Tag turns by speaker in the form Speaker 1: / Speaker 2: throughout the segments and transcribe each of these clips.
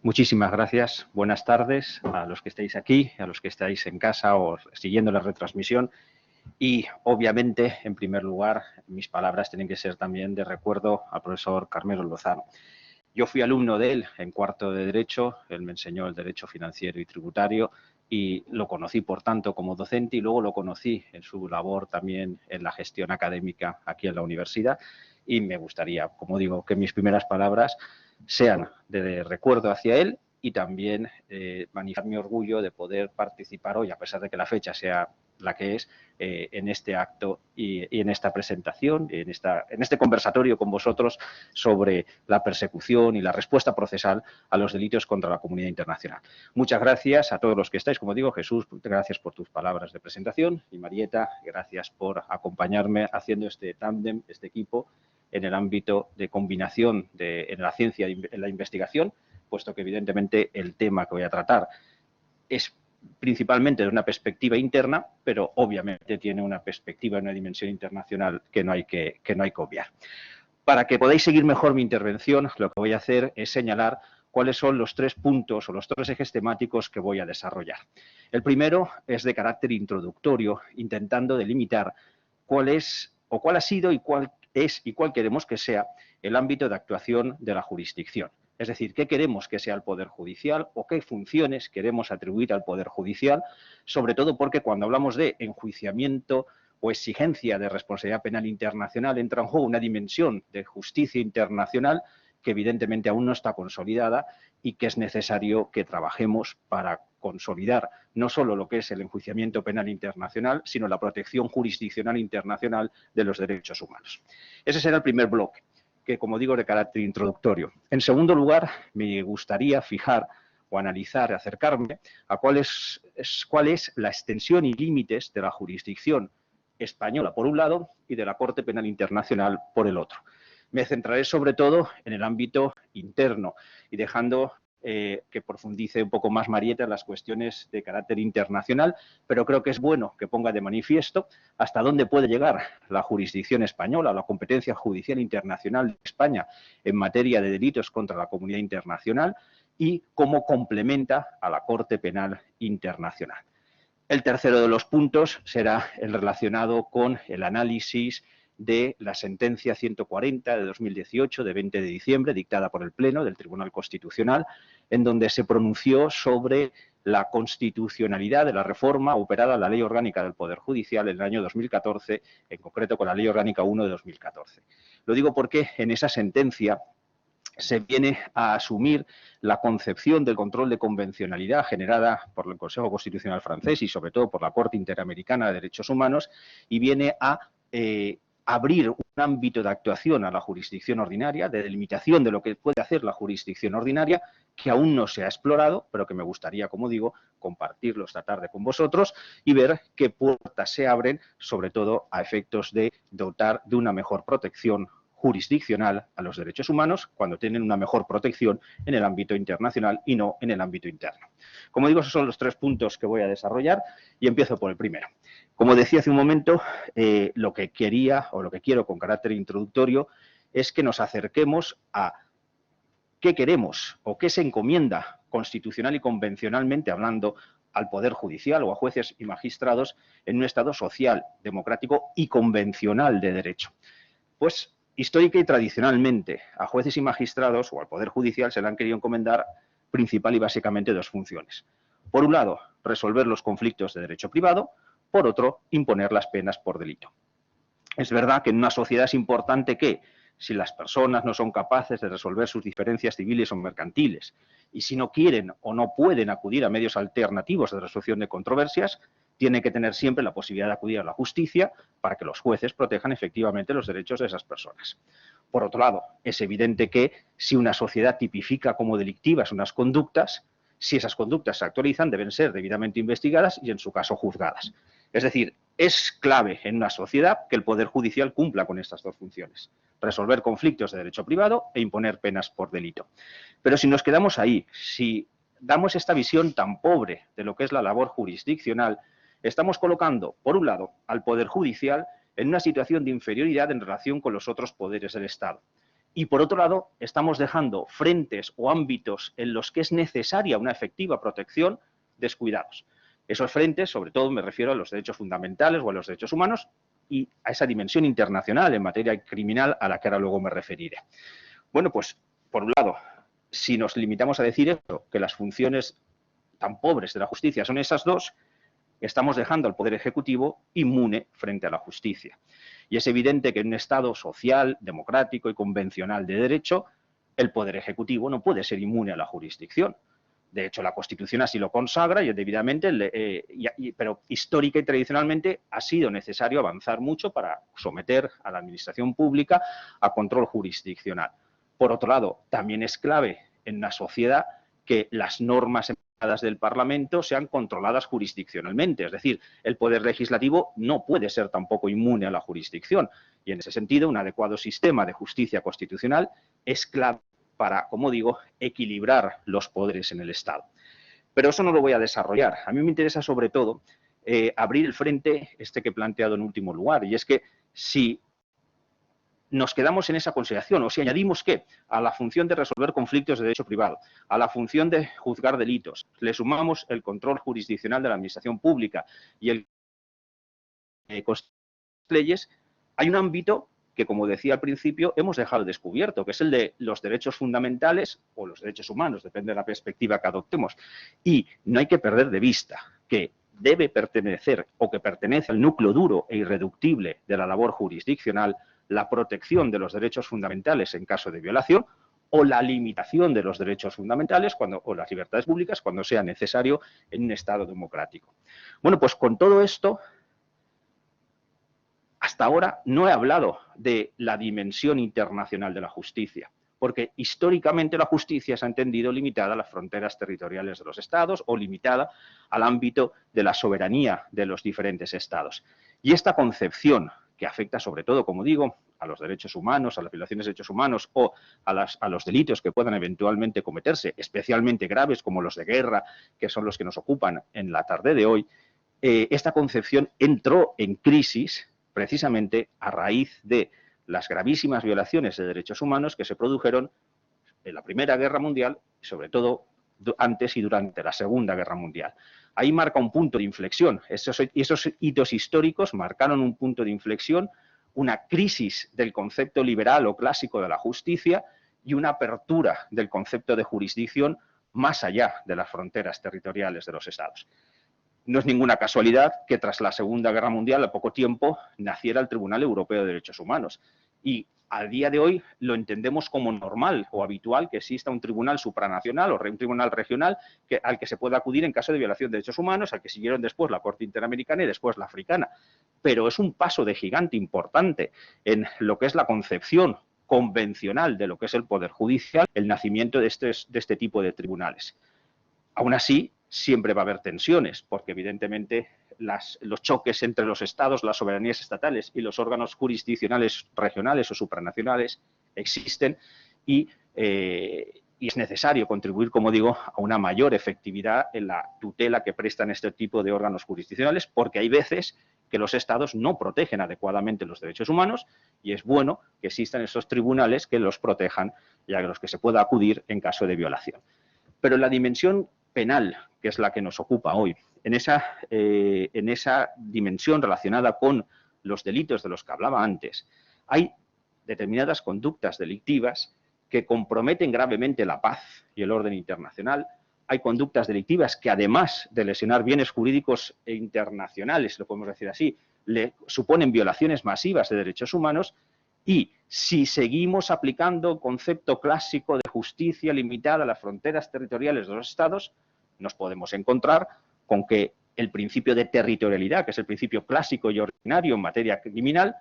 Speaker 1: Muchísimas gracias. Buenas tardes a los que estáis aquí, a los que estáis en casa o siguiendo la retransmisión. Y, obviamente, en primer lugar, mis palabras tienen que ser también de recuerdo al profesor Carmelo Lozano. Yo fui alumno de él en cuarto de Derecho, él me enseñó el Derecho Financiero y Tributario y lo conocí, por tanto, como docente y luego lo conocí en su labor también en la gestión académica aquí en la universidad y me gustaría, como digo, que mis primeras palabras sean de recuerdo hacia él y también manifestar mi orgullo de poder participar hoy, a pesar de que la fecha sea la que es, en este acto y en esta presentación, en este conversatorio con vosotros sobre la persecución y la respuesta procesal a los delitos contra la comunidad internacional. Muchas gracias a todos los que estáis. Como digo, Jesús, gracias por tus palabras de presentación y Marieta, gracias por acompañarme haciendo este tándem, este equipo, en el ámbito de combinación en la ciencia y en la investigación, puesto que evidentemente el tema que voy a tratar es principalmente de una perspectiva interna, pero obviamente tiene una perspectiva, una dimensión internacional que no hay que obviar. Para que podáis seguir mejor mi intervención, lo que voy a hacer es señalar cuáles son los 3 puntos o los 3 ejes temáticos que voy a desarrollar. El primero es de carácter introductorio, intentando delimitar cuál es o cuál ha sido y cuál es y cuál queremos que sea el ámbito de actuación de la jurisdicción. Es decir, qué queremos que sea el Poder Judicial o qué funciones queremos atribuir al Poder Judicial, sobre todo porque cuando hablamos de enjuiciamiento o exigencia de responsabilidad penal internacional entra en juego una dimensión de justicia internacional que evidentemente aún no está consolidada y que es necesario que trabajemos para consolidar no solo lo que es el enjuiciamiento penal internacional, sino la protección jurisdiccional internacional de los derechos humanos. Ese será el primer bloque, que, como digo, de carácter introductorio. En segundo lugar, me gustaría fijar o analizar, acercarme a cuál es la extensión y límites de la jurisdicción española, por un lado, y de la Corte Penal Internacional, por el otro. Me centraré sobre todo en el ámbito interno y dejando que profundice un poco más Marieta en las cuestiones de carácter internacional, pero creo que es bueno que ponga de manifiesto hasta dónde puede llegar la jurisdicción española, la competencia judicial internacional de España en materia de delitos contra la comunidad internacional y cómo complementa a la Corte Penal Internacional. El tercero de los puntos será el relacionado con el análisis de la sentencia 140 de 2018, de 20 de diciembre, dictada por el Pleno del Tribunal Constitucional, en donde se pronunció sobre la constitucionalidad de la reforma operada a la Ley Orgánica del Poder Judicial en el año 2014, en concreto con la Ley Orgánica 1 de 2014. Lo digo porque en esa sentencia se viene a asumir la concepción del control de convencionalidad generada por el Consejo Constitucional francés y sobre todo por la Corte Interamericana de Derechos Humanos y viene a abrir un ámbito de actuación a la jurisdicción ordinaria, de delimitación de lo que puede hacer la jurisdicción ordinaria, que aún no se ha explorado, pero que me gustaría, como digo, compartirlo esta tarde con vosotros y ver qué puertas se abren, sobre todo a efectos de dotar de una mejor protección jurisdiccional a los derechos humanos cuando tienen una mejor protección en el ámbito internacional y no en el ámbito interno. Como digo, esos son los 3 puntos que voy a desarrollar y empiezo por el primero. Como decía hace un momento, lo que quería o lo que quiero con carácter introductorio es que nos acerquemos a qué queremos o qué se encomienda constitucional y convencionalmente hablando al Poder Judicial o a jueces y magistrados en un Estado social, democrático y convencional de derecho. Pues histórica y tradicionalmente a jueces y magistrados o al Poder Judicial se le han querido encomendar principal y básicamente 2 funciones. Por un lado, resolver los conflictos de derecho privado, por otro, imponer las penas por delito. Es verdad que en una sociedad es importante que, si las personas no son capaces de resolver sus diferencias civiles o mercantiles y si no quieren o no pueden acudir a medios alternativos de resolución de controversias, tiene que tener siempre la posibilidad de acudir a la justicia para que los jueces protejan efectivamente los derechos de esas personas. Por otro lado, es evidente que si una sociedad tipifica como delictivas unas conductas, si esas conductas se actualizan, deben ser debidamente investigadas y, en su caso, juzgadas. Es decir, es clave en una sociedad que el Poder Judicial cumpla con estas 2 funciones: resolver conflictos de derecho privado e imponer penas por delito. Pero si nos quedamos ahí, si damos esta visión tan pobre de lo que es la labor jurisdiccional, estamos colocando, por un lado, al Poder Judicial en una situación de inferioridad en relación con los otros poderes del Estado. Y por otro lado, estamos dejando frentes o ámbitos en los que es necesaria una efectiva protección descuidados. Esos frentes, sobre todo me refiero a los derechos fundamentales o a los derechos humanos y a esa dimensión internacional en materia criminal a la que ahora luego me referiré. Bueno, pues, por un lado, si nos limitamos a decir esto, que las funciones tan pobres de la justicia son esas dos, estamos dejando al Poder Ejecutivo inmune frente a la justicia. Y es evidente que en un Estado social, democrático y convencional de derecho, el Poder Ejecutivo no puede ser inmune a la jurisdicción. De hecho, la Constitución así lo consagra y debidamente, pero histórica y tradicionalmente ha sido necesario avanzar mucho para someter a la administración pública a control jurisdiccional. Por otro lado, también es clave en una sociedad que las normas emanadas del Parlamento sean controladas jurisdiccionalmente. Es decir, el Poder Legislativo no puede ser tampoco inmune a la jurisdicción. Y en ese sentido, un adecuado sistema de justicia constitucional es clave para, como digo, equilibrar los poderes en el Estado. Pero eso no lo voy a desarrollar. A mí me interesa sobre todo abrir el frente que he planteado en último lugar, y es que si nos quedamos en esa consideración, o si añadimos que a la función de resolver conflictos de derecho privado, a la función de juzgar delitos, le sumamos el control jurisdiccional de la administración pública y el leyes, hay un ámbito que, como decía al principio, hemos dejado descubierto, que es el de los derechos fundamentales o los derechos humanos, depende de la perspectiva que adoptemos. Y no hay que perder de vista que debe pertenecer o que pertenece al núcleo duro e irreductible de la labor jurisdiccional la protección de los derechos fundamentales en caso de violación o la limitación de los derechos fundamentales o las libertades públicas cuando sea necesario en un Estado democrático. Bueno, pues con todo esto, hasta ahora no he hablado de la dimensión internacional de la justicia, porque históricamente la justicia se ha entendido limitada a las fronteras territoriales de los Estados o limitada al ámbito de la soberanía de los diferentes Estados. Y esta concepción, que afecta sobre todo, como digo, a los derechos humanos, a las violaciones de derechos humanos o a los delitos que puedan eventualmente cometerse, especialmente graves como los de guerra, que son los que nos ocupan en la tarde de hoy, esta concepción entró en crisis precisamente a raíz de las gravísimas violaciones de derechos humanos que se produjeron en la Primera Guerra Mundial, y sobre todo antes y durante la Segunda Guerra Mundial. Ahí marca un punto de inflexión. Esos hitos históricos marcaron un punto de inflexión, una crisis del concepto liberal o clásico de la justicia y una apertura del concepto de jurisdicción más allá de las fronteras territoriales de los Estados. No es ninguna casualidad que tras la Segunda Guerra Mundial, a poco tiempo, naciera el Tribunal Europeo de Derechos Humanos. Y a día de hoy lo entendemos como normal o habitual que exista un tribunal supranacional o un tribunal regional al que se pueda acudir en caso de violación de derechos humanos, al que siguieron después la Corte Interamericana y después la Africana. Pero es un paso de gigante importante en lo que es la concepción convencional de lo que es el Poder Judicial, el nacimiento de este tipo de tribunales. Aún así, siempre va a haber tensiones, porque evidentemente los choques entre los estados, las soberanías estatales y los órganos jurisdiccionales regionales o supranacionales existen y es necesario contribuir, como digo, a una mayor efectividad en la tutela que prestan este tipo de órganos jurisdiccionales, porque hay veces que los estados no protegen adecuadamente los derechos humanos y es bueno que existan esos tribunales que los protejan y a los que se pueda acudir en caso de violación. Pero la dimensión penal, que es la que nos ocupa hoy, en esa dimensión relacionada con los delitos de los que hablaba antes, hay determinadas conductas delictivas que comprometen gravemente la paz y el orden internacional. Hay conductas delictivas que, además de lesionar bienes jurídicos e internacionales, lo podemos decir así, le suponen violaciones masivas de derechos humanos. Y si seguimos aplicando el concepto clásico de justicia limitada a las fronteras territoriales de los Estados, nos podemos encontrar con que el principio de territorialidad, que es el principio clásico y ordinario en materia criminal,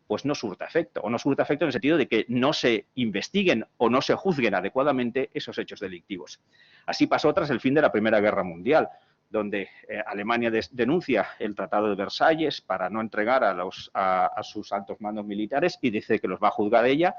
Speaker 1: pues no surta efecto. O no surta efecto en el sentido de que no se investiguen o no se juzguen adecuadamente esos hechos delictivos. Así pasó tras el fin de la Primera Guerra Mundial, donde Alemania denuncia el Tratado de Versalles para no entregar a sus altos mandos militares y dice que los va a juzgar ella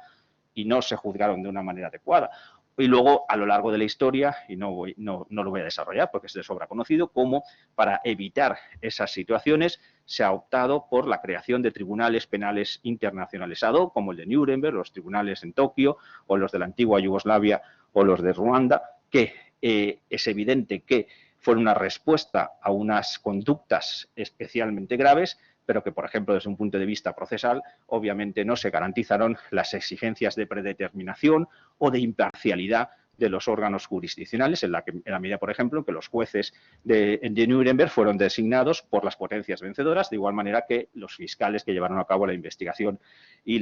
Speaker 1: y no se juzgaron de una manera adecuada. Y luego, a lo largo de la historia, y no lo voy a desarrollar porque es de sobra conocido, cómo para evitar esas situaciones se ha optado por la creación de tribunales penales internacionales ad hoc, como el de Nuremberg, los tribunales en Tokio, o los de la antigua Yugoslavia, o los de Ruanda, que es evidente que fueron una respuesta a unas conductas especialmente graves, pero que, por ejemplo, desde un punto de vista procesal, obviamente no se garantizaron las exigencias de predeterminación o de imparcialidad de los órganos jurisdiccionales, en la medida, por ejemplo, que los jueces de Nuremberg fueron designados por las potencias vencedoras, de igual manera que los fiscales que llevaron a cabo la investigación y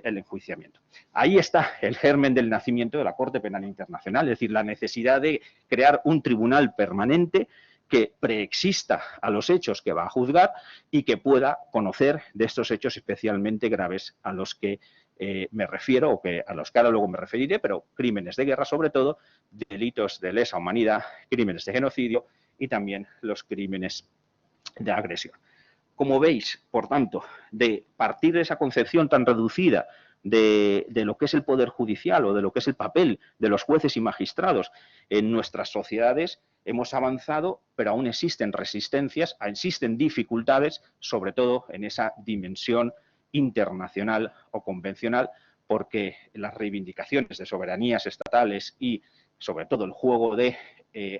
Speaker 1: el enjuiciamiento. Ahí está el germen del nacimiento de la Corte Penal Internacional, es decir, la necesidad de crear un tribunal permanente que preexista a los hechos que va a juzgar y que pueda conocer de estos hechos especialmente graves a los que me refiero, o que a los que ahora luego me referiré, pero crímenes de guerra sobre todo, delitos de lesa humanidad, crímenes de genocidio y también los crímenes de agresión. Como veis, por tanto, de partir de esa concepción tan reducida de lo que es el poder judicial o de lo que es el papel de los jueces y magistrados en nuestras sociedades, hemos avanzado, pero aún existen resistencias, existen dificultades, sobre todo en esa dimensión internacional o convencional, porque las reivindicaciones de soberanías estatales y, sobre todo, el juego de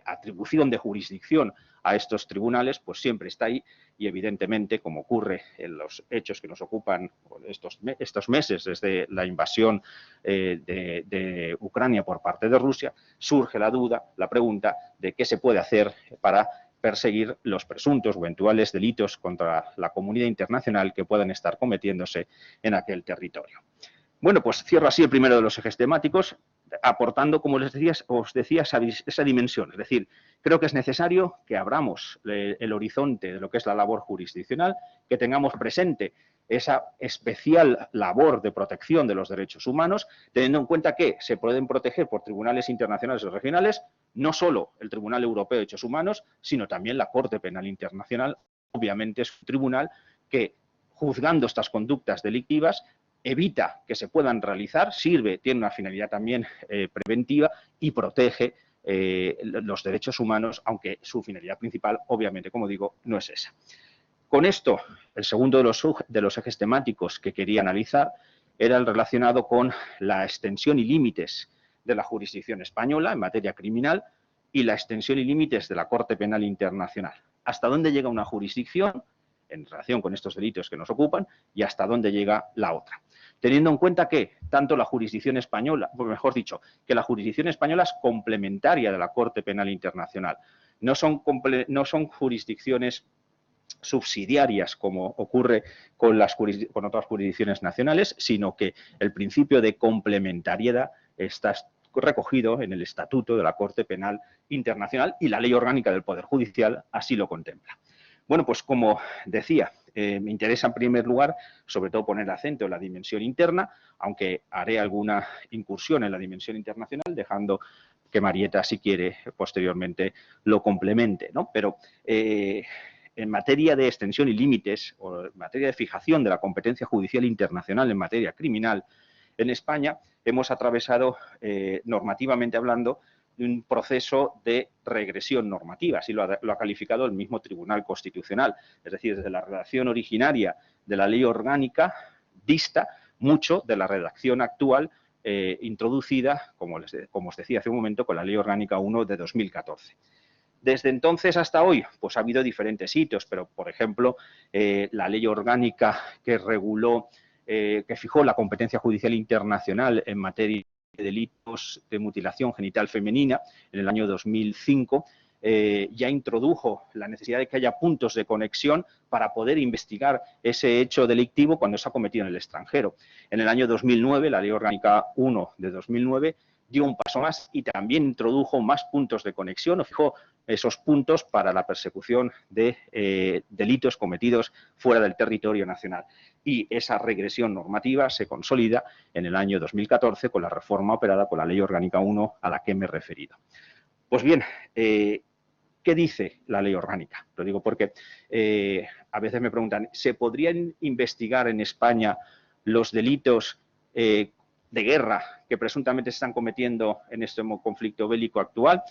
Speaker 1: atribución de jurisdicción a estos tribunales, pues siempre está ahí y, evidentemente, como ocurre en los hechos que nos ocupan estos meses desde la invasión de Ucrania por parte de Rusia, surge la duda, la pregunta de qué se puede hacer para perseguir los presuntos o eventuales delitos contra la comunidad internacional que puedan estar cometiéndose en aquel territorio. Bueno, pues cierro así el primero de los ejes temáticos, aportando, como os decía, esa dimensión. Es decir, creo que es necesario que abramos el horizonte de lo que es la labor jurisdiccional, que tengamos presente esa especial labor de protección de los derechos humanos, teniendo en cuenta que se pueden proteger por tribunales internacionales o regionales, no solo el Tribunal Europeo de Derechos Humanos, sino también la Corte Penal Internacional. Obviamente es un tribunal que, juzgando estas conductas delictivas, evita que se puedan realizar, tiene una finalidad también preventiva y protege los derechos humanos, aunque su finalidad principal, obviamente, como digo, no es esa. Con esto, el segundo de los ejes temáticos que quería analizar era el relacionado con la extensión y límites de la jurisdicción española en materia criminal y la extensión y límites de la Corte Penal Internacional. ¿Hasta dónde llega una jurisdicción en relación con estos delitos que nos ocupan y hasta dónde llega la otra? Teniendo en cuenta que tanto la jurisdicción española, mejor dicho, que la jurisdicción española es complementaria de la Corte Penal Internacional. No son jurisdicciones subsidiarias como ocurre con otras jurisdicciones nacionales, sino que el principio de complementariedad está recogido en el Estatuto de la Corte Penal Internacional y la Ley Orgánica del Poder Judicial así lo contempla. Bueno, pues como decía, me interesa en primer lugar, sobre todo, poner acento en la dimensión interna, aunque haré alguna incursión en la dimensión internacional, dejando que Marieta, si quiere, posteriormente lo complemente, ¿no? Pero en materia de extensión y límites, o en materia de fijación de la competencia judicial internacional en materia criminal, en España hemos atravesado, normativamente hablando, un proceso de regresión normativa, así lo ha calificado el mismo Tribunal Constitucional. Es decir, desde la redacción originaria de la ley orgánica dista mucho de la redacción actual introducida, como os decía hace un momento, con la Ley Orgánica 1 de 2014. Desde entonces hasta hoy, pues ha habido diferentes hitos, pero, por ejemplo, la Ley Orgánica que reguló, que fijó la competencia judicial internacional en materia de delitos de mutilación genital femenina en el año 2005, ya introdujo la necesidad de que haya puntos de conexión para poder investigar ese hecho delictivo cuando se ha cometido en el extranjero. En el año 2009, la Ley Orgánica 1 de 2009 dio un paso más y también introdujo más puntos de conexión o fijó esos puntos para la persecución de delitos cometidos fuera del territorio nacional. Y esa regresión normativa se consolida en el año 2014 con la reforma operada con la Ley Orgánica 1 a la que me he referido. Pues bien, ¿qué dice la Ley Orgánica? Lo digo porque a veces me preguntan, ¿se podrían investigar en España los delitos de guerra que presuntamente se están cometiendo en este conflicto bélico actual,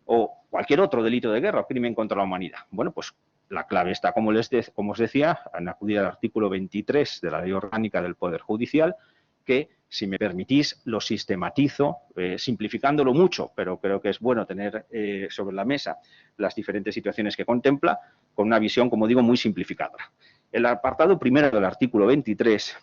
Speaker 1: o cualquier otro delito de guerra o crimen contra la humanidad. Bueno, pues la clave está, como os decía, en acudir al artículo 23 de la Ley Orgánica del Poder Judicial, que, si me permitís, lo sistematizo, simplificándolo mucho, pero creo que es bueno tener sobre la mesa las diferentes situaciones que contempla, con una visión, como digo, muy simplificadora. El apartado primero del artículo 23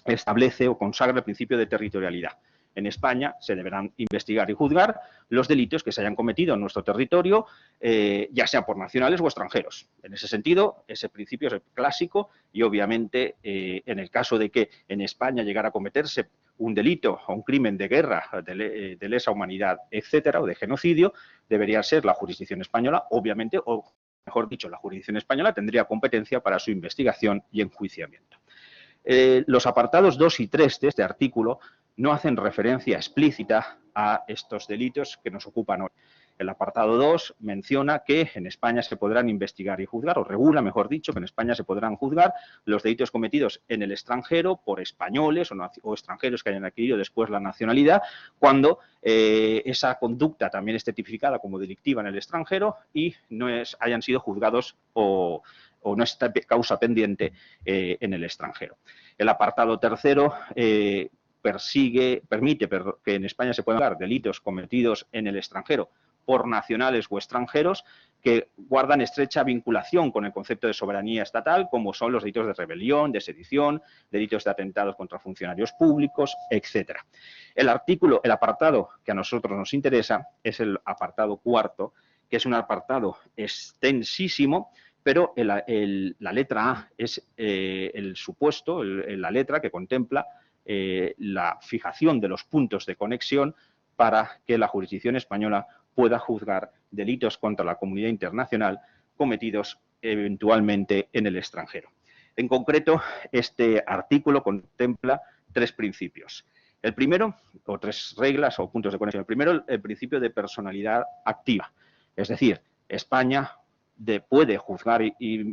Speaker 1: establece o consagra el principio de territorialidad. En España se deberán investigar y juzgar los delitos que se hayan cometido en nuestro territorio, ya sea por nacionales o extranjeros. En ese sentido, ese principio es clásico y, obviamente, en el caso de que en España llegara a cometerse un delito o un crimen de guerra, de lesa humanidad, etcétera, o de genocidio, debería ser la jurisdicción española, obviamente, o mejor dicho, la jurisdicción española tendría competencia para su investigación y enjuiciamiento. Los apartados 2 y 3 de este artículo no hacen referencia explícita a estos delitos que nos ocupan hoy. El apartado 2 menciona que en España se podrán investigar y juzgar, o regula, mejor dicho, que en España se podrán juzgar los delitos cometidos en el extranjero por españoles o extranjeros que hayan adquirido después la nacionalidad, cuando esa conducta también esté tipificada como delictiva en el extranjero y no hayan sido juzgados o no está causa pendiente en el extranjero. El apartado tercero permite que en España se puedan juzgar delitos cometidos en el extranjero por nacionales o extranjeros que guardan estrecha vinculación con el concepto de soberanía estatal, como son los delitos de rebelión, de sedición, delitos de atentados contra funcionarios públicos, etcétera. El apartado que a nosotros nos interesa es el apartado cuarto, que es un apartado extensísimo, pero la letra A es el supuesto, la letra que contempla la fijación de los puntos de conexión para que la jurisdicción española pueda juzgar delitos contra la comunidad internacional cometidos eventualmente en el extranjero. En concreto, este artículo contempla tres principios. El primero, o tres reglas o puntos de conexión. El primero, el principio de personalidad activa. Es decir, España puede juzgar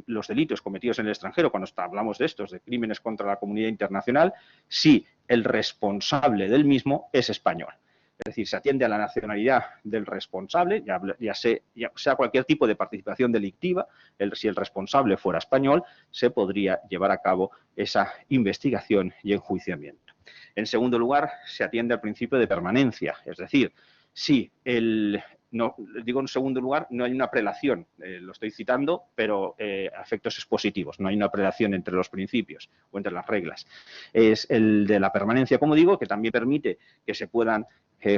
Speaker 1: los delitos cometidos en el extranjero, cuando hablamos de estos, de crímenes contra la comunidad internacional, si el responsable del mismo es español. Es decir, se atiende a la nacionalidad del responsable, ya sea cualquier tipo de participación delictiva, si el responsable fuera español, se podría llevar a cabo esa investigación y enjuiciamiento. En segundo lugar, se atiende al principio de permanencia, es decir, si digo en segundo lugar, no hay una prelación, lo estoy citando, pero a efectos expositivos, no hay una prelación entre los principios o entre las reglas. Es el de la permanencia, como digo, que también permite que se puedan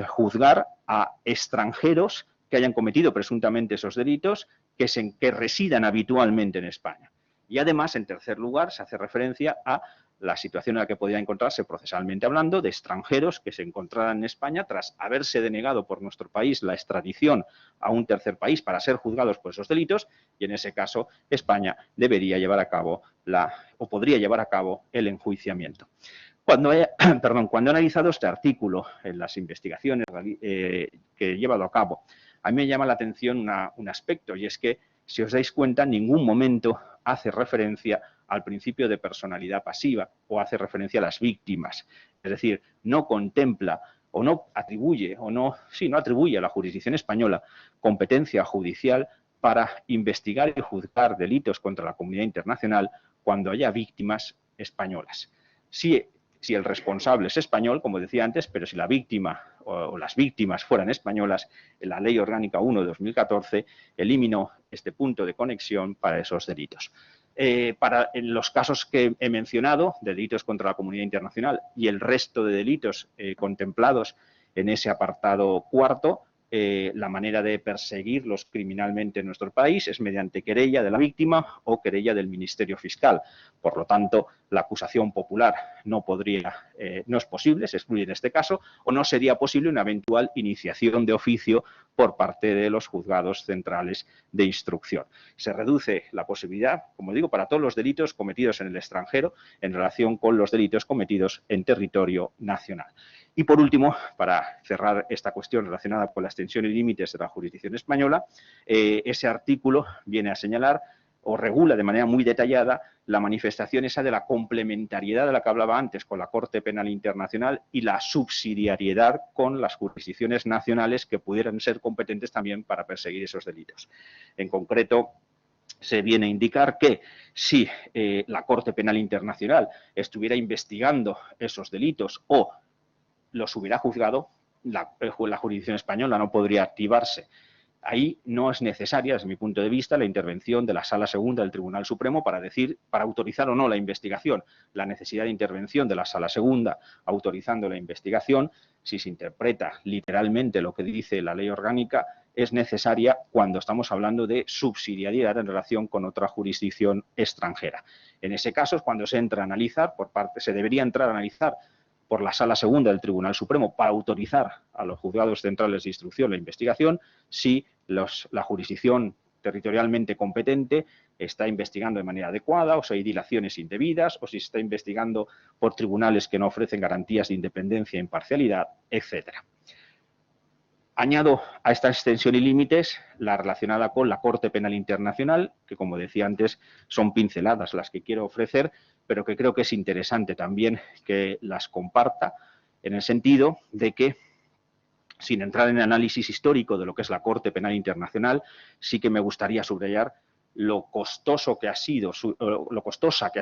Speaker 1: juzgar a extranjeros que hayan cometido presuntamente esos delitos, que residan habitualmente en España. Y además, en tercer lugar, se hace referencia a la situación en la que podría encontrarse procesalmente hablando de extranjeros que se encontraran en España tras haberse denegado por nuestro país la extradición a un tercer país para ser juzgados por esos delitos, y en ese caso España debería llevar a cabo o podría llevar a cabo el enjuiciamiento. Cuando he analizado este artículo en las investigaciones que he llevado a cabo, a mí me llama la atención un aspecto, y es que, si os dais cuenta, en ningún momento hace referencia al principio de personalidad pasiva o hace referencia a las víctimas. Es decir, no contempla o no atribuye a la jurisdicción española competencia judicial para investigar y juzgar delitos contra la comunidad internacional cuando haya víctimas españolas. Si el responsable es español, como decía antes, pero si la víctima o las víctimas fueran españolas, la Ley Orgánica 1 de 2014 eliminó este punto de conexión para esos delitos. En los casos que he mencionado, de delitos contra la comunidad internacional y el resto de delitos contemplados en ese apartado cuarto, la manera de perseguirlos criminalmente en nuestro país es mediante querella de la víctima o querella del Ministerio Fiscal. Por lo tanto, la acusación popular no es posible, se excluye en este caso, o no sería posible una eventual iniciación de oficio por parte de los juzgados centrales de instrucción. Se reduce la posibilidad, como digo, para todos los delitos cometidos en el extranjero en relación con los delitos cometidos en territorio nacional. Y por último, para cerrar esta cuestión relacionada con la extensión y límites de la jurisdicción española, ese artículo viene a señalar o regula de manera muy detallada la manifestación esa de la complementariedad de la que hablaba antes con la Corte Penal Internacional y la subsidiariedad con las jurisdicciones nacionales que pudieran ser competentes también para perseguir esos delitos. En concreto, se viene a indicar que si la Corte Penal Internacional estuviera investigando esos delitos o los hubiera juzgado, la jurisdicción española no podría activarse. Ahí no es necesaria, desde mi punto de vista, la intervención de la Sala Segunda del Tribunal Supremo para autorizar o no la investigación. La necesidad de intervención de la Sala Segunda autorizando la investigación, si se interpreta literalmente lo que dice la ley orgánica, es necesaria cuando estamos hablando de subsidiariedad en relación con otra jurisdicción extranjera. En ese caso es cuando se entra a analizar, se debería entrar a analizar por la Sala Segunda del Tribunal Supremo para autorizar a los juzgados centrales de instrucción la investigación si la jurisdicción territorialmente competente está investigando de manera adecuada o si hay dilaciones indebidas o si se está investigando por tribunales que no ofrecen garantías de independencia e imparcialidad, etcétera. Añado a esta extensión y límites la relacionada con la Corte Penal Internacional, que como decía antes son pinceladas las que quiero ofrecer, pero que creo que es interesante también que las comparta en el sentido de que, sin entrar en el análisis histórico de lo que es la Corte Penal Internacional, sí que me gustaría subrayar lo costosa que ha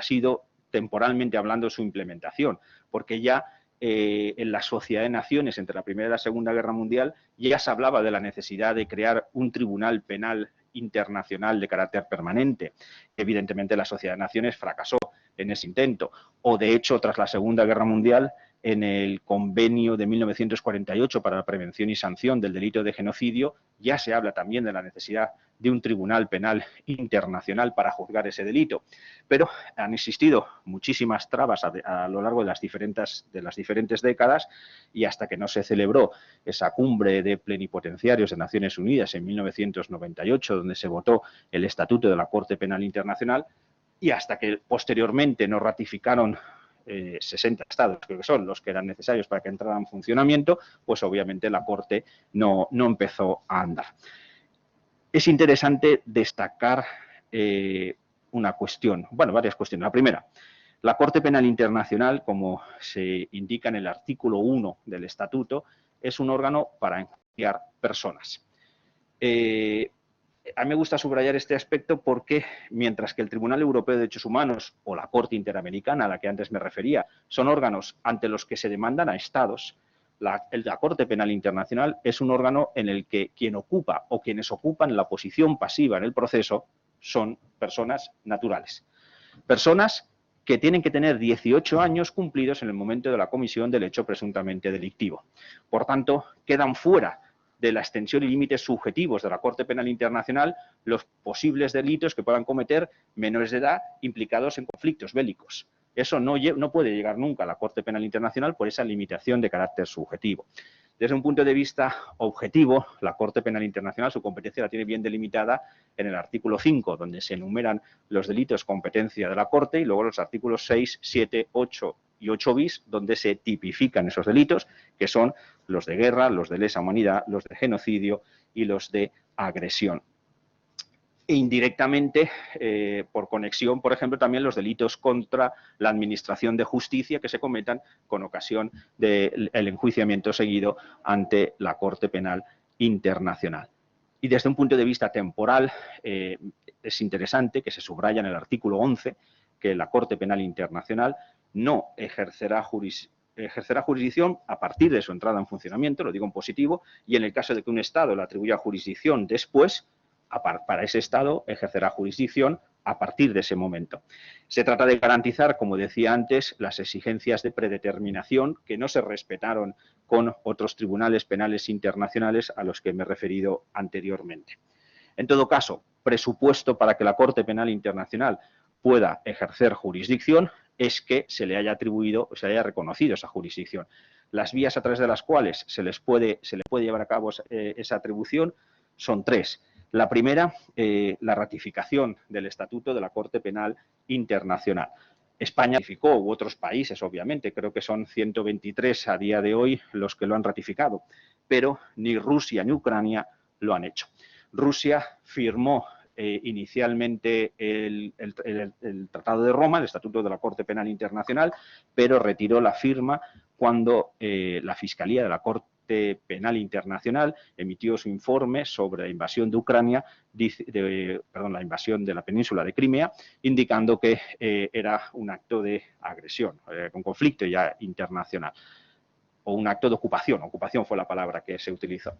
Speaker 1: sido temporalmente hablando su implementación, porque ya en la Sociedad de Naciones entre la Primera y la Segunda Guerra Mundial ya se hablaba de la necesidad de crear un tribunal penal internacional de carácter permanente. Evidentemente la Sociedad de Naciones fracasó en ese intento, o de hecho tras la Segunda Guerra Mundial en el convenio de 1948 para la prevención y sanción del delito de genocidio ya se habla también de la necesidad de un tribunal penal internacional para juzgar ese delito. Pero han existido muchísimas trabas a lo largo de las diferentes décadas y hasta que no se celebró esa cumbre de plenipotenciarios de Naciones Unidas en 1998, donde se votó el Estatuto de la Corte Penal Internacional, y hasta que posteriormente no ratificaron 60 estados, creo que son los que eran necesarios para que entrara en funcionamiento, pues obviamente la Corte no empezó a andar. Es interesante destacar una cuestión, bueno, varias cuestiones. La primera, la Corte Penal Internacional, como se indica en el artículo 1 del Estatuto, es un órgano para enjuiciar personas. A mí me gusta subrayar este aspecto porque, mientras que el Tribunal Europeo de Derechos Humanos o la Corte Interamericana, a la que antes me refería, son órganos ante los que se demandan a Estados, la Corte Penal Internacional es un órgano en el que quien ocupa o quienes ocupan la posición pasiva en el proceso son personas naturales. Personas que tienen que tener 18 años cumplidos en el momento de la comisión del hecho presuntamente delictivo. Por tanto, quedan fuera de la extensión y límites subjetivos de la Corte Penal Internacional los posibles delitos que puedan cometer menores de edad implicados en conflictos bélicos. Eso no puede llegar nunca a la Corte Penal Internacional por esa limitación de carácter subjetivo. Desde un punto de vista objetivo, la Corte Penal Internacional su competencia la tiene bien delimitada en el artículo 5, donde se enumeran los delitos competencia de la Corte, y luego los artículos 6, 7, 8 y 8 bis, donde se tipifican esos delitos, que son los de guerra, los de lesa humanidad, los de genocidio y los de agresión. E indirectamente, por conexión, por ejemplo, también los delitos contra la administración de justicia que se cometan con ocasión del enjuiciamiento seguido ante la Corte Penal Internacional. Y desde un punto de vista temporal, es interesante que se subraya en el artículo 11 que la Corte Penal Internacional no ejercerá jurisdicción a partir de su entrada en funcionamiento, lo digo en positivo, y en el caso de que un Estado le atribuya jurisdicción después, para ese Estado ejercerá jurisdicción a partir de ese momento. Se trata de garantizar, como decía antes, las exigencias de predeterminación que no se respetaron con otros tribunales penales internacionales a los que me he referido anteriormente. En todo caso, presupuesto para que la Corte Penal Internacional pueda ejercer jurisdicción es que se le haya atribuido o se le haya reconocido esa jurisdicción. Las vías a través de las cuales se le puede llevar a cabo esa atribución son tres. La primera, la ratificación del Estatuto de la Corte Penal Internacional. España ratificó, u otros países, obviamente, creo que son 123 a día de hoy los que lo han ratificado, pero ni Rusia ni Ucrania lo han hecho. Rusia firmó inicialmente el Tratado de Roma, el Estatuto de la Corte Penal Internacional, pero retiró la firma cuando la Fiscalía de la Corte Penal Internacional emitió su informe sobre la invasión de Ucrania, la invasión de la península de Crimea, indicando que era un acto de agresión, un conflicto ya internacional, o un acto de ocupación fue la palabra que se utilizó.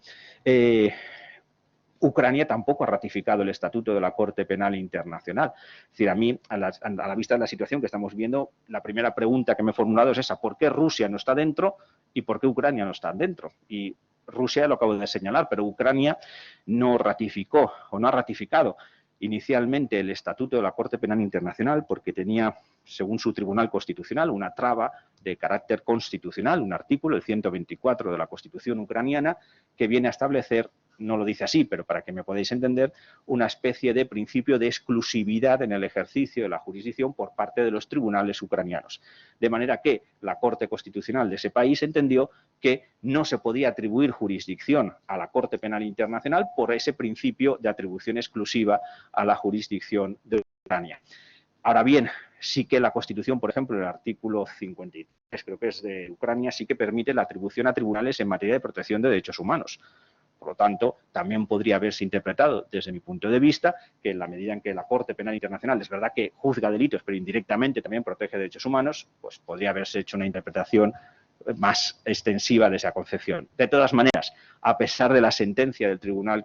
Speaker 1: Ucrania tampoco ha ratificado el Estatuto de la Corte Penal Internacional. Es decir, a mí, a la vista de la situación que estamos viendo, la primera pregunta que me he formulado es esa: ¿por qué Rusia no está dentro y por qué Ucrania no está dentro? Y Rusia lo acabo de señalar, pero Ucrania no ratificó o no ha ratificado inicialmente el Estatuto de la Corte Penal Internacional porque tenía, según su Tribunal Constitucional, una traba de carácter constitucional, un artículo, el 124 de la Constitución ucraniana, que viene a establecer, no lo dice así, pero para que me podáis entender, una especie de principio de exclusividad en el ejercicio de la jurisdicción por parte de los tribunales ucranianos. De manera que la Corte Constitucional de ese país entendió que no se podía atribuir jurisdicción a la Corte Penal Internacional por ese principio de atribución exclusiva a la jurisdicción de Ucrania. Ahora bien, sí que la Constitución, por ejemplo, el artículo 53, creo que es de Ucrania, sí que permite la atribución a tribunales en materia de protección de derechos humanos. Por lo tanto, también podría haberse interpretado, desde mi punto de vista, que en la medida en que la Corte Penal Internacional es verdad que juzga delitos, pero indirectamente también protege derechos humanos, pues podría haberse hecho una interpretación más extensiva de esa concepción. De todas maneras, a pesar de la sentencia del Tribunal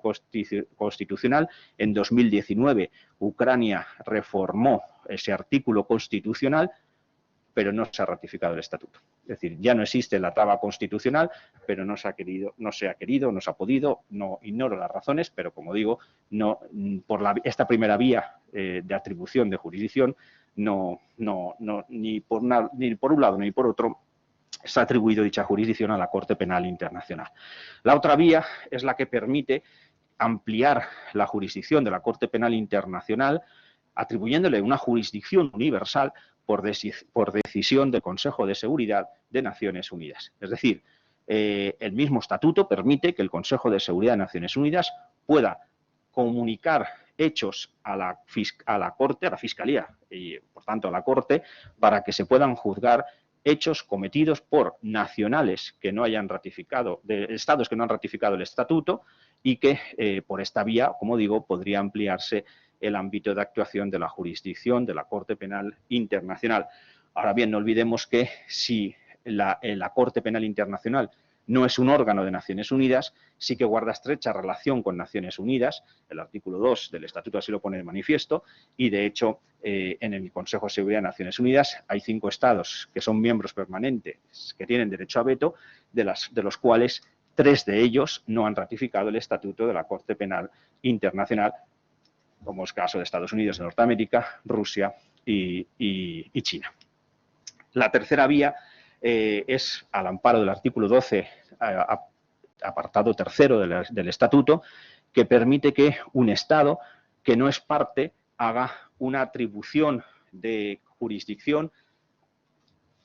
Speaker 1: Constitucional, en 2019 Ucrania reformó ese artículo constitucional, pero no se ha ratificado el estatuto. Es decir, ya no existe la traba constitucional, pero no se ha querido, no se ha podido, no ignoro las razones, pero como digo, no, por esta primera vía de atribución de jurisdicción, ni por un lado ni por otro, se ha atribuido dicha jurisdicción a la Corte Penal Internacional. La otra vía es la que permite ampliar la jurisdicción de la Corte Penal Internacional, atribuyéndole una jurisdicción universal por decisión del Consejo de Seguridad de Naciones Unidas. Es decir, el mismo estatuto permite que el Consejo de Seguridad de Naciones Unidas pueda comunicar hechos a la Corte, a la Fiscalía y, por tanto, a la Corte, para que se puedan juzgar hechos cometidos por nacionales que no hayan ratificado, de estados que no han ratificado el estatuto y que por esta vía, como digo, podría ampliarse el ámbito de actuación de la jurisdicción de la Corte Penal Internacional. Ahora bien, no olvidemos que si la Corte Penal Internacional no es un órgano de Naciones Unidas, sí que guarda estrecha relación con Naciones Unidas. El artículo 2 del Estatuto así lo pone de manifiesto y, de hecho, en el Consejo de Seguridad de Naciones Unidas hay 5 estados que son miembros permanentes que tienen derecho a veto, de los cuales 3 de ellos no han ratificado el Estatuto de la Corte Penal Internacional, como es el caso de Estados Unidos de Norteamérica, Rusia y China. La tercera vía es al amparo del artículo 12, apartado tercero del Estatuto, que permite que un Estado que no es parte haga una atribución de jurisdicción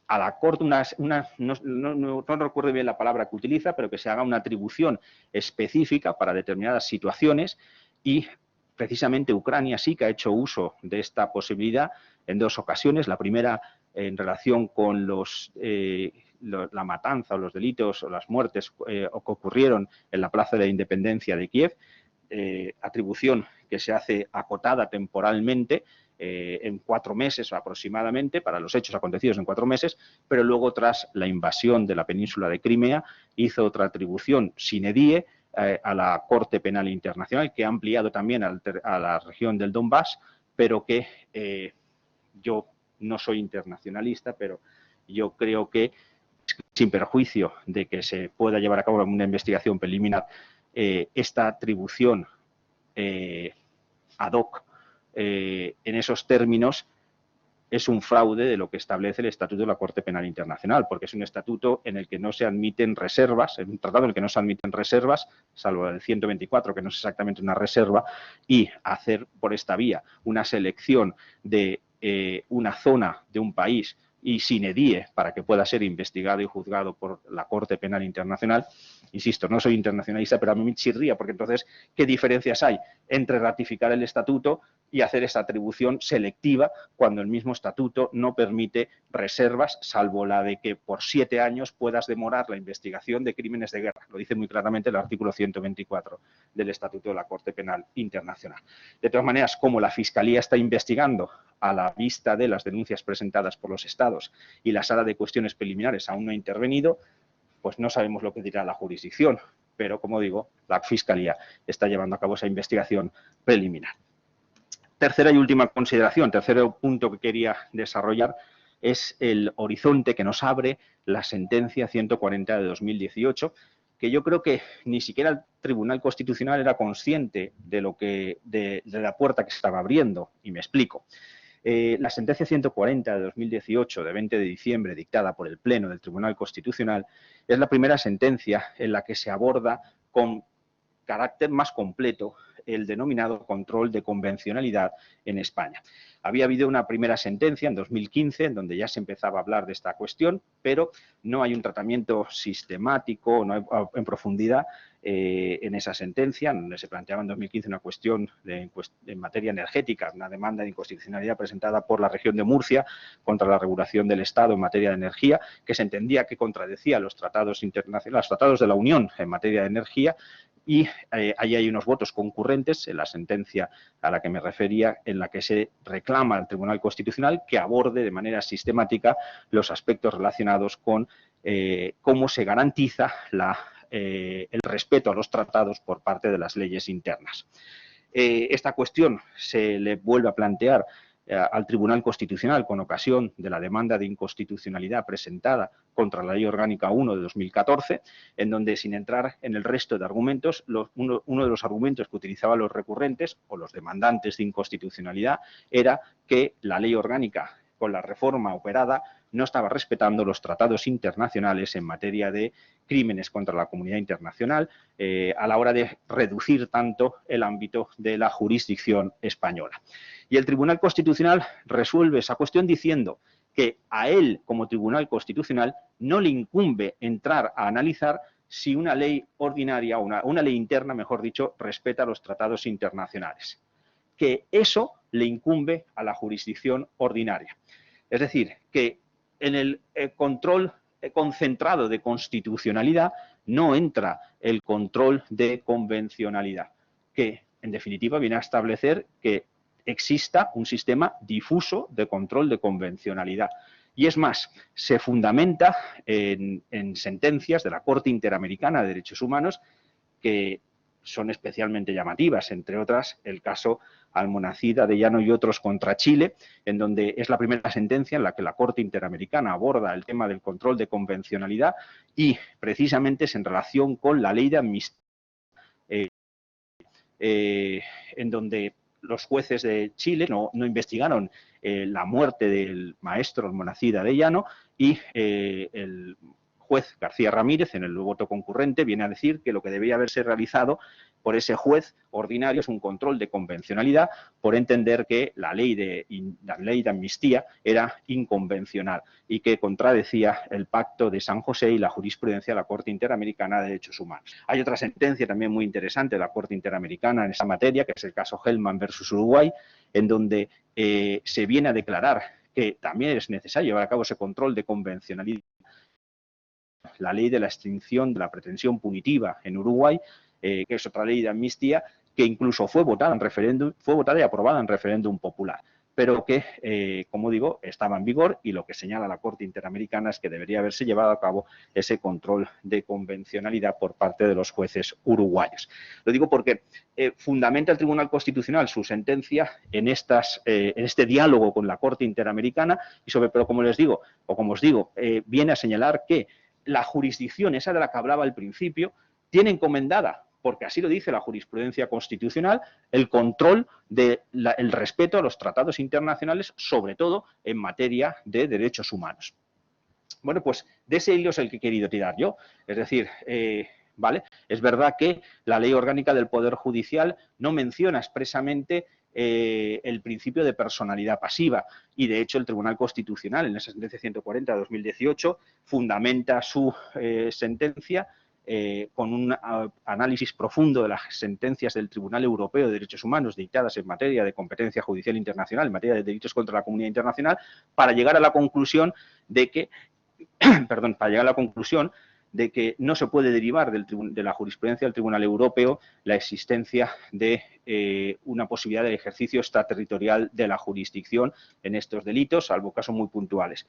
Speaker 1: a la Corte, no recuerdo bien la palabra que utiliza, pero que se haga una atribución específica para determinadas situaciones y precisamente Ucrania sí que ha hecho uso de esta posibilidad en 2 ocasiones. La primera en relación con la matanza o los delitos o las muertes que ocurrieron en la Plaza de la Independencia de Kiev, atribución que se hace acotada temporalmente en 4 meses aproximadamente, para los hechos acontecidos en 4 meses, pero luego tras la invasión de la península de Crimea hizo otra atribución sine die a la Corte Penal Internacional, que ha ampliado también a la región del Donbass, pero que yo no soy internacionalista, pero yo creo que, sin perjuicio de que se pueda llevar a cabo una investigación preliminar, esta atribución ad hoc en esos términos es un fraude de lo que establece el Estatuto de la Corte Penal Internacional, porque es un estatuto en el que no se admiten reservas, es un tratado en el que no se admiten reservas, salvo el 124, que no es exactamente una reserva, y hacer por esta vía una selección de una zona de un país y sine die para que pueda ser investigado y juzgado por la Corte Penal Internacional. Insisto, no soy internacionalista, pero a mí me chirría, porque entonces, ¿qué diferencias hay entre ratificar el estatuto y hacer esa atribución selectiva cuando el mismo estatuto no permite reservas, salvo la de que por 7 años puedas demorar la investigación de crímenes de guerra? Lo dice muy claramente el artículo 124 del Estatuto de la Corte Penal Internacional. De todas maneras, como la Fiscalía está investigando a la vista de las denuncias presentadas por los Estados y la Sala de Cuestiones Preliminares aún no ha intervenido, pues no sabemos lo que dirá la jurisdicción, pero, como digo, la Fiscalía está llevando a cabo esa investigación preliminar. Tercera y última consideración, tercer punto que quería desarrollar, es el horizonte que nos abre la sentencia 140 de 2018, que yo creo que ni siquiera el Tribunal Constitucional era consciente de la puerta que se estaba abriendo, y me explico. La sentencia 140 de 2018, de 20 de diciembre, dictada por el Pleno del Tribunal Constitucional, es la primera sentencia en la que se aborda con carácter más completo el denominado control de convencionalidad en España. Había habido una primera sentencia en 2015 en donde ya se empezaba a hablar de esta cuestión, pero no hay un tratamiento sistemático, no hay, en profundidad en esa sentencia, donde se planteaba en 2015 una cuestión en materia energética, una demanda de inconstitucionalidad presentada por la región de Murcia contra la regulación del Estado en materia de energía, que se entendía que contradecía los tratados internacionales, los tratados de la Unión en materia de energía, y ahí hay unos votos concurrentes en la sentencia a la que me refería, en la que se reclama al Tribunal Constitucional que aborde de manera sistemática los aspectos relacionados con cómo se garantiza el respeto a los tratados por parte de las leyes internas. Esta cuestión se le vuelve a plantear al Tribunal Constitucional con ocasión de la demanda de inconstitucionalidad presentada contra la Ley Orgánica 1 de 2014, en donde, sin entrar en el resto de argumentos, uno de los argumentos que utilizaban los recurrentes o los demandantes de inconstitucionalidad era que la Ley Orgánica, con la reforma operada, no estaba respetando los tratados internacionales en materia de crímenes contra la comunidad internacional a la hora de reducir tanto el ámbito de la jurisdicción española. Y el Tribunal Constitucional resuelve esa cuestión diciendo que a él, como Tribunal Constitucional, no le incumbe entrar a analizar si una ley ordinaria, o una ley interna, mejor dicho, respeta los tratados internacionales, que eso le incumbe a la jurisdicción ordinaria. Es decir, que en el control concentrado de constitucionalidad no entra el control de convencionalidad, que en definitiva viene a establecer que exista un sistema difuso de control de convencionalidad. Y es más, se fundamenta en sentencias de la Corte Interamericana de Derechos Humanos que son especialmente llamativas, entre otras el caso Almonacid, Arellano y otros contra Chile, en donde es la primera sentencia en la que la Corte Interamericana aborda el tema del control de convencionalidad y precisamente es en relación con la ley de amnistía, en donde los jueces de Chile no investigaron la muerte del maestro Almonacid Arellano y el juez García Ramírez, en el voto concurrente, viene a decir que lo que debía haberse realizado por ese juez ordinario es un control de convencionalidad por entender que la ley de amnistía era inconvencional y que contradecía el Pacto de San José y la jurisprudencia de la Corte Interamericana de Derechos Humanos. Hay otra sentencia también muy interesante de la Corte Interamericana en esa materia, que es el caso Hellman versus Uruguay, en donde se viene a declarar que también es necesario llevar a cabo ese control de convencionalidad. La ley de la extinción de la pretensión punitiva en Uruguay, que es otra ley de amnistía, que incluso fue votada y aprobada en referéndum popular, pero que, como digo, estaba en vigor y lo que señala la Corte Interamericana es que debería haberse llevado a cabo ese control de convencionalidad por parte de los jueces uruguayos. Lo digo porque fundamenta el Tribunal Constitucional su sentencia en este diálogo con la Corte Interamericana pero como les digo, o como os digo, viene a señalar que la jurisdicción, esa de la que hablaba al principio, tiene encomendada, porque así lo dice la jurisprudencia constitucional, el control del respeto a los tratados internacionales, sobre todo en materia de derechos humanos. Bueno, pues de ese hilo es el que he querido tirar yo. Es decir, ¿vale? Es verdad que la Ley Orgánica del Poder Judicial no menciona expresamente el principio de personalidad pasiva y, de hecho, el Tribunal Constitucional, en la sentencia 140 de 2018, fundamenta su sentencia con un análisis profundo de las sentencias del Tribunal Europeo de Derechos Humanos dictadas en materia de competencia judicial internacional, en materia de delitos contra la comunidad internacional, para llegar a la conclusión de que, no se puede derivar de la jurisprudencia del Tribunal Europeo la existencia de una posibilidad de ejercicio extraterritorial de la jurisdicción en estos delitos, salvo casos muy puntuales.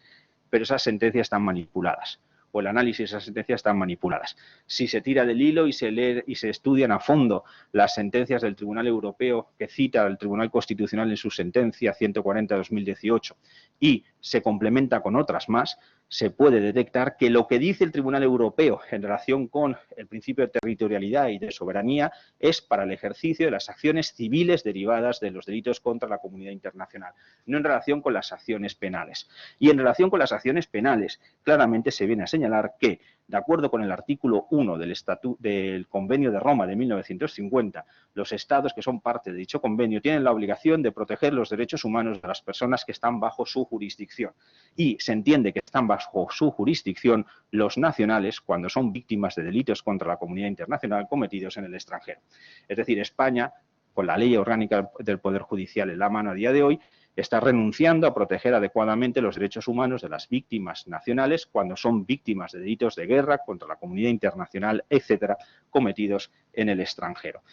Speaker 1: Pero esas sentencias están manipuladas, o el análisis de esas sentencias están manipuladas. Si se tira del hilo y se lee y se estudian a fondo las sentencias del Tribunal Europeo que cita el Tribunal Constitucional en su sentencia 140/2018 y se complementa con otras más, se puede detectar que lo que dice el Tribunal Europeo en relación con el principio de territorialidad y de soberanía es para el ejercicio de las acciones civiles derivadas de los delitos contra la comunidad internacional, no en relación con las acciones penales. Y en relación con las acciones penales, claramente se viene a señalar que, de acuerdo con el artículo 1 del Convenio de Roma de 1950, los Estados que son parte de dicho convenio tienen la obligación de proteger los derechos humanos de las personas que están bajo su jurisdicción. Y se entiende que están bajo su jurisdicción los nacionales cuando son víctimas de delitos contra la comunidad internacional cometidos en el extranjero. Es decir, España, con la Ley Orgánica del Poder Judicial en la mano a día de hoy, está renunciando a proteger adecuadamente los derechos humanos de las víctimas nacionales cuando son víctimas de delitos de guerra contra la comunidad internacional, etcétera, cometidos en el extranjero.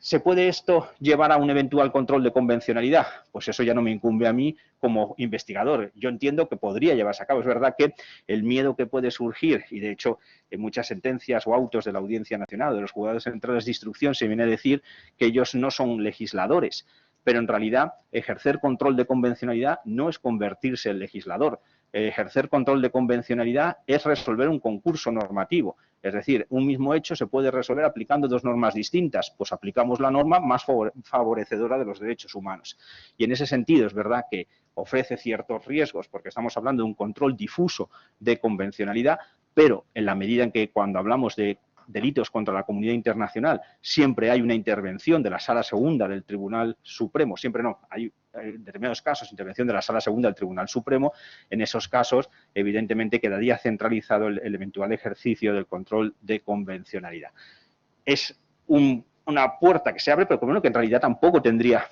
Speaker 1: ¿Se puede esto llevar a un eventual control de convencionalidad? Pues eso ya no me incumbe a mí como investigador. Yo entiendo que podría llevarse a cabo. Es verdad que el miedo que puede surgir, y de hecho en muchas sentencias o autos de la Audiencia Nacional, de los juzgados centrales de instrucción, se viene a decir que ellos no son legisladores, pero en realidad ejercer control de convencionalidad no es convertirse en legislador. Ejercer control de convencionalidad es resolver un concurso normativo. Es decir, un mismo hecho se puede resolver aplicando dos normas distintas. Pues aplicamos la norma más favorecedora de los derechos humanos. Y en ese sentido es verdad que ofrece ciertos riesgos, porque estamos hablando de un control difuso de convencionalidad, pero en la medida en que cuando hablamos de delitos contra la comunidad internacional, siempre hay una intervención de la Sala Segunda del Tribunal Supremo, siempre no, hay en determinados casos intervención de la Sala Segunda del Tribunal Supremo. En esos casos, evidentemente, quedaría centralizado el eventual ejercicio del control de convencionalidad. Es una puerta que se abre, pero bueno, que en realidad tampoco tendría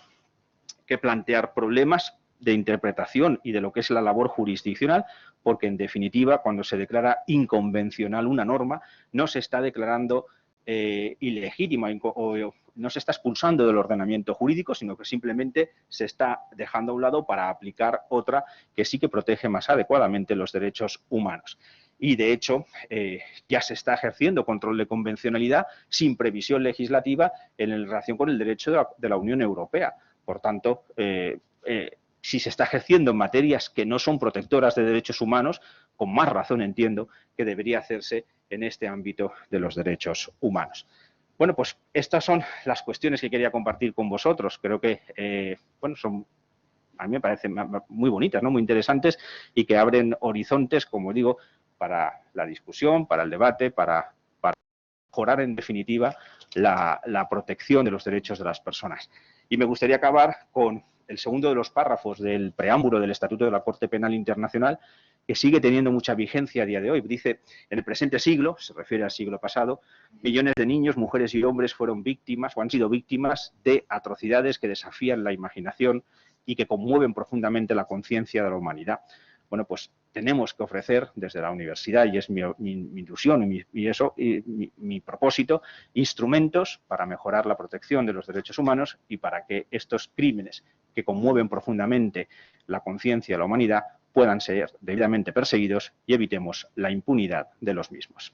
Speaker 1: que plantear problemas de interpretación y de lo que es la labor jurisdiccional, porque en definitiva, cuando se declara inconvencional una norma, no se está declarando ilegítima o no se está expulsando del ordenamiento jurídico, sino que simplemente se está dejando a un lado para aplicar otra que sí que protege más adecuadamente los derechos humanos. Y, de hecho, ya se está ejerciendo control de convencionalidad sin previsión legislativa en relación con el derecho de la Unión Europea. Por tanto, si se está ejerciendo en materias que no son protectoras de derechos humanos, con más razón entiendo que debería hacerse en este ámbito de los derechos humanos. Bueno, pues estas son las cuestiones que quería compartir con vosotros. Creo que, bueno, a mí me parecen muy bonitas, ¿no? Muy interesantes y que abren horizontes, como digo, para la discusión, para el debate, para mejorar en definitiva la protección de los derechos de las personas. Y me gustaría acabar con el segundo de los párrafos del preámbulo del Estatuto de la Corte Penal Internacional, que sigue teniendo mucha vigencia a día de hoy. Dice, en el presente siglo, se refiere al siglo pasado, millones de niños, mujeres y hombres fueron víctimas o han sido víctimas de atrocidades que desafían la imaginación y que conmueven profundamente la conciencia de la humanidad. Bueno, pues tenemos que ofrecer desde la universidad, y es mi ilusión y mi propósito, instrumentos para mejorar la protección de los derechos humanos y para que estos crímenes que conmueven profundamente la conciencia de la humanidad puedan ser debidamente perseguidos y evitemos la impunidad de los mismos.